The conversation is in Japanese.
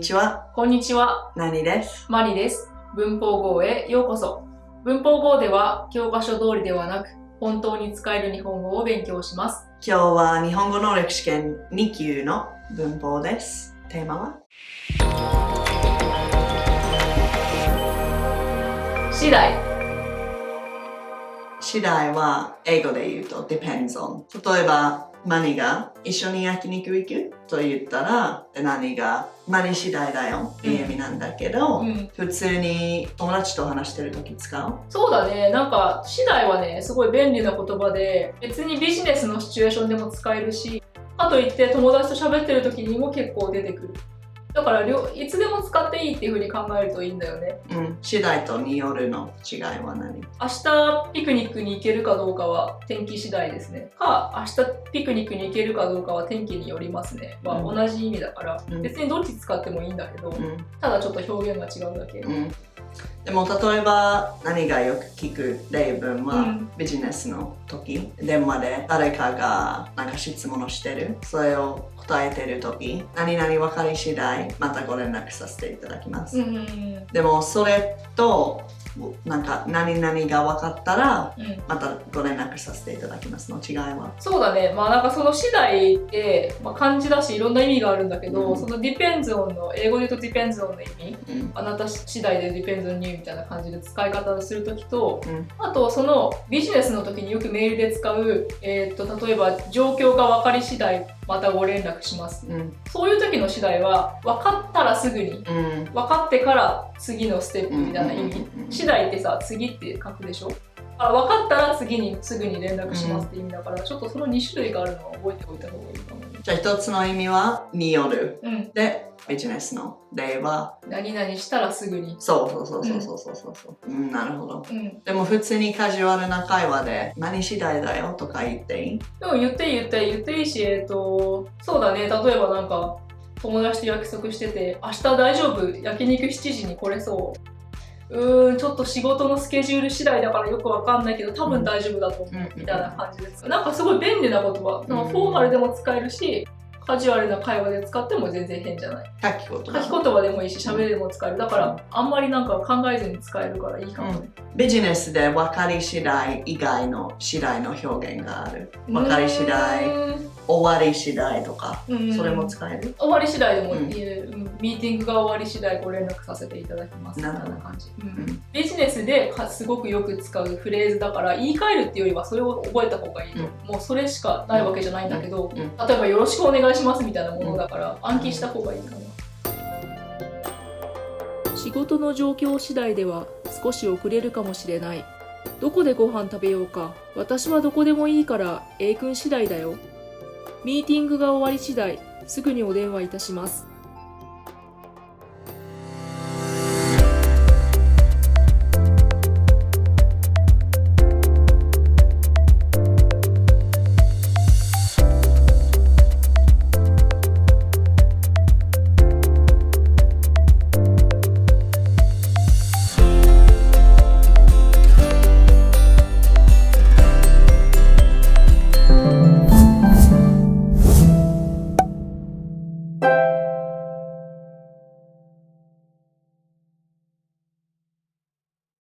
ちは。こんにちは。なにです。マリです。文法号へようこそ。文法号では教科書通りではなく、本当に使える日本語を勉強します。今日は日本語能力試験2級の文法です。テーマは次第。次第は英語で言うと depends on。例えば、マニが一緒に焼肉行くと言ったら、何がマニ次第だよっていう意味なんだけど、普通に友達と話してるとき使う？そうだね。なんか、次第はね、すごい便利な言葉で、別にビジネスのシチュエーションでも使えるし、かといって友達と喋ってる時にも結構出てくる。だからいつでも使っていいっていう風に考えるといいんだよね。次第とによるの違いは何？明日ピクニックに行けるかどうかは天気次第ですね。明日ピクニックに行けるかどうかは天気によりますね。同じ意味だから、別にどっち使ってもいいんだけど、ただちょっと表現が違うだけ。でも例えば何がよく聞く例文は、ビジネスの時電話で誰かがなんか質問をしてる、それを答えてる時、何々分かり次第またご連絡させていただきます。でもそれとなんか何々が分かったら、またご連絡させていただきますの違いは？そうだね。なんかその次第って、漢字だしいろんな意味があるんだけど、その depends on の英語で言うと depends on の意味、あなた次第で depends on you みたいな感じで使い方をするときと、あとそのビジネスの時によくメールで使う、例えば状況が分かり次第またご連絡します、そういう時の次第は分かったらすぐに、分かってから次のステップみたいな意味、次第ってさ次って書くでしょ。分かったら次にすぐに連絡しますって意味だから、ちょっとその2種類があるのを覚えておいた方がいいかもね。じゃあ一つの意味はによる、でビジネスの例は何々したらすぐに。そう、なるほど、でも普通にカジュアルな会話で何次第だよとか言っていい？でも言っていいし、そうだね。例えばなんか友達と約束してて、明日大丈夫、焼肉7時に来れそう、ちょっと仕事のスケジュール次第だからよくわかんないけど多分大丈夫だと思う、みたいな感じです。なんかすごい便利な言葉、フォーマルでも使えるし、カジュアルな会話で使っても全然変じゃない。書き言葉でもいいし、喋りでも使える。だからあんまりなんか考えずに使えるからいいかもね。ビジネスで分かり次第以外の次第の表現がある。分かり次第、終わり次第とか、それも使える？終わり次第でもいい、ミーティングが終わり次第ご連絡させていただきますみたいな感じ。ビジネスですごくよく使うフレーズだから、言い換えるっていうよりはそれを覚えた方がいいと。もうそれしかないわけじゃないんだけど、例えばよろしくお願いしますみたいなものだから暗記した方がいいかな。仕事の状況次第では少し遅れるかもしれない。どこでご飯食べようか。私はどこでもいいから A 君次第だよ。ミーティングが終わり次第すぐにお電話いたします。